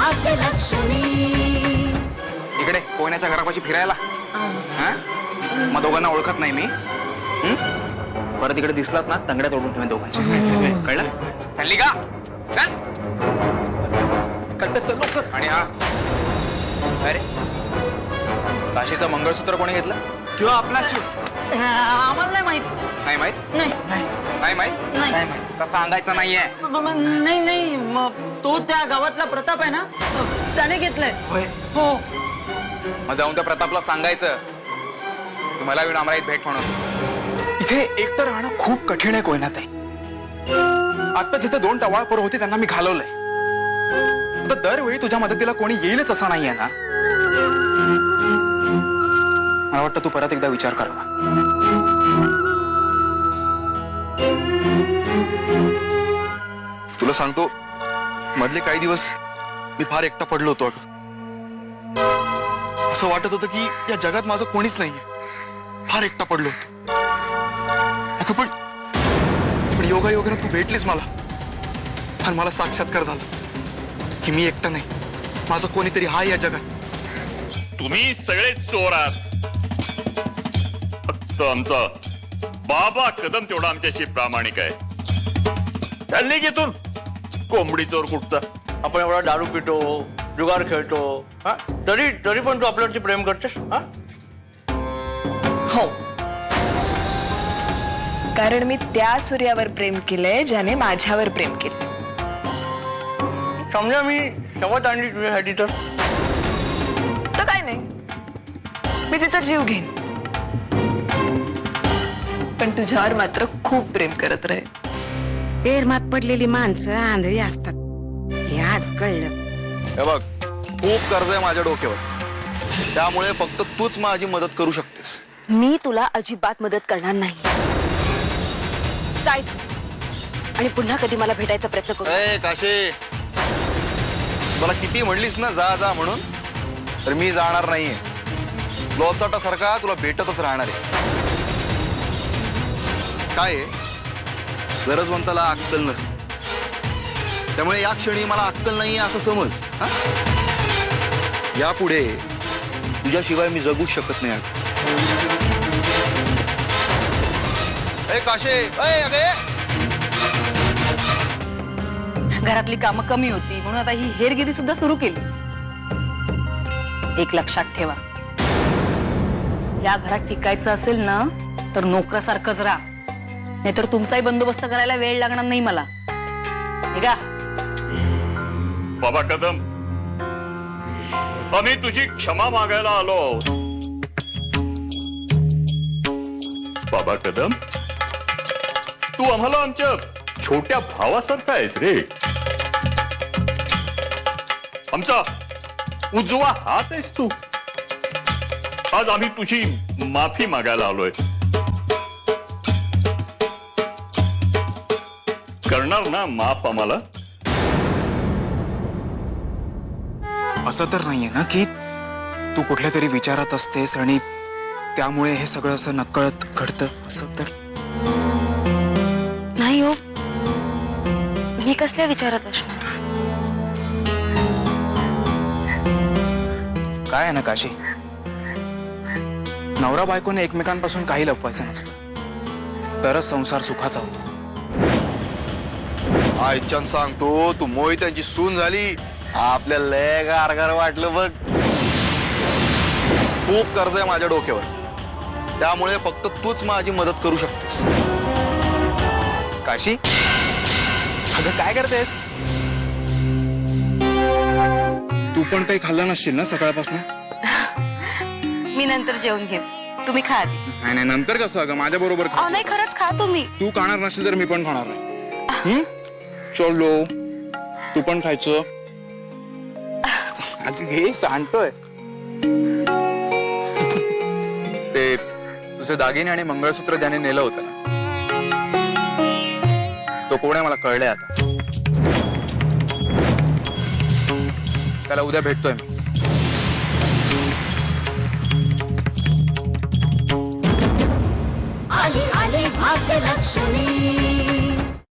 भाग्यलक्ष्मी. इकडे कोयनाच्या घरापाशी फिरायला. मग दोघांना ओळखत नाही मी. परत इकडे दिसलात ना तंगड्यात ओढून ठेवेन दोघांची. कळलं? चालली का? चल कट्ट चल लवकर. आणि हा अरे काशीचं मंगळसूत्र कोणी घेतलं किंवा आपला आम्हाला नाही माहित. नाही माहित. नाही नाही माहित. नाही का सांगायचं नाहीये. नाही नाही मग तो त्या गावातला प्रताप आहे ना त्याने घेतलंय. हो मग जाऊन त्या प्रतापला सांगायचं की मला येऊन आम्हाला भेट म्हणून. इथे एकटं राहणं खूप कठीण आहे कोयनात आहे. आता जिथे 2 टवाळपर होते त्यांना मी घालवलंय. तर दरवेळी तुझ्या मदतीला कोणी येईलच असं नाहीये ना. मला वाटतं तू परत एकदा विचार करावा. तुला सांगतो मधले काही दिवस मी फार एकटा पडलो होतो. असं वाटत होतं की या जगात माझं कोणीच नाहीये. फार एकटा पडलो होतो. अगं पण योगायोगाने तू भेटलीस मला आणि मला साक्षात्कार झाला की मी एकटा नाही, माझं कोणीतरी हाय या जगात. तुम्ही सगळे चोर आहात. फक्त आमचा बाबा कदम तेवढा आमच्याशी प्रामाणिक आहे. त्यांनी घेतून कोंबडी चोर कुठचा. आपण एवढा दारू पितो, जुगार खेळतो, तरी पण तू आपल्यावरती प्रेम करतेस. हो, कारण मी त्या सूर्यावर प्रेम केलंय ज्याने माझ्यावर प्रेम केलं. समजा मी शपथ आणली तुझ्यासाठी तर काय नाही, मी तिचा जीव घेईन. पण तुझ्यावर मात्र खूप प्रेम करत राहे. पेरमात पडलेली माणसं आंधळी असतात हे आज कळलं. हे बघ, खूप कर्ज आहे माझ्या डोक्यावर. त्यामुळे फक्त तूच माझी मदत करू शकतेस. मी तुला अजिबात मदत करणार नाही. जाय तू आणि पुन्हा कधी मला भेटायचा प्रयत्न करू. काशे, मला किती म्हणलीस ना जा जा म्हणून, तर मी जाणार नाहीये. लोचाटासारखा तुला भेटतच राहणार आहे. काय आहे, गरजवंताला अक्कल नसते. त्यामुळे या क्षणी मला अक्कल नाहीये असं समज. यापुढे तुझ्याशिवाय मी जगूच शकत नाही. काशे, अगे घरातली कामं कमी होती म्हणून आता ही हेरगिरी सुद्धा सुरू केली. एक लक्षात ठेवा, या घरात टिकायचं असेल ना तर नोकरासारखंच राहा, नाहीतर तुमचाही बंदोबस्त करायला वेळ लागणार नाही मला. हे का बाबा कदम, आम्ही तुझी क्षमा मागायला आलो आहोत. बाबा कदम, तू आम्हाला आमच्या छोट्या भावासारखा आहेस रे. आमचा उजवा हात आहेस तू. आज आम्ही तुझी माफी मागायला आलोय. करणार ना माफ आम्हाला? असं तर नाहीये ना की तू कुठल्या तरी विचारात असतेस आणि त्यामुळे हे सगळं असं नकळत घडतं असं तर नाही हो, मी कसल्या विचारात असणार. काय आहे ना काशी, नवरा बायकोने एकमेकांपासून काही लपवायचं नसतं, तरच संसार सुखाचा होतो. आयच्यान सांगतो, तू मोहित्यांची सून झाली. आपल्याला लय गारगार वाटलं बघ. खूप कर्ज आहे माझ्या डोक्यावर. त्यामुळे फक्त तूच माझी मदत करू शकतेस. काशी, अगं काय करतेस? तू पण काही खाल्लं नसशील ना सकाळपासून? मी नंतर जेवण घेईन, तुम्ही खा आधी. नाही नाही, नंतर कसं? अगं माझ्या बरोबर खा. नाही, खरंच खा तुम्ही. तू खाणार नसशील तर मी पण खाणार नाही. चलो, तू पण खायचं. घे, सांगतोय. ते तुझे दागिने आणि मंगळसूत्र ज्याने नेलं होतं ना, तो कोण आहे मला कळलंय आता. त्याला उद्या भेटतोय मी. आली आली भाग्यलक्ष्मी.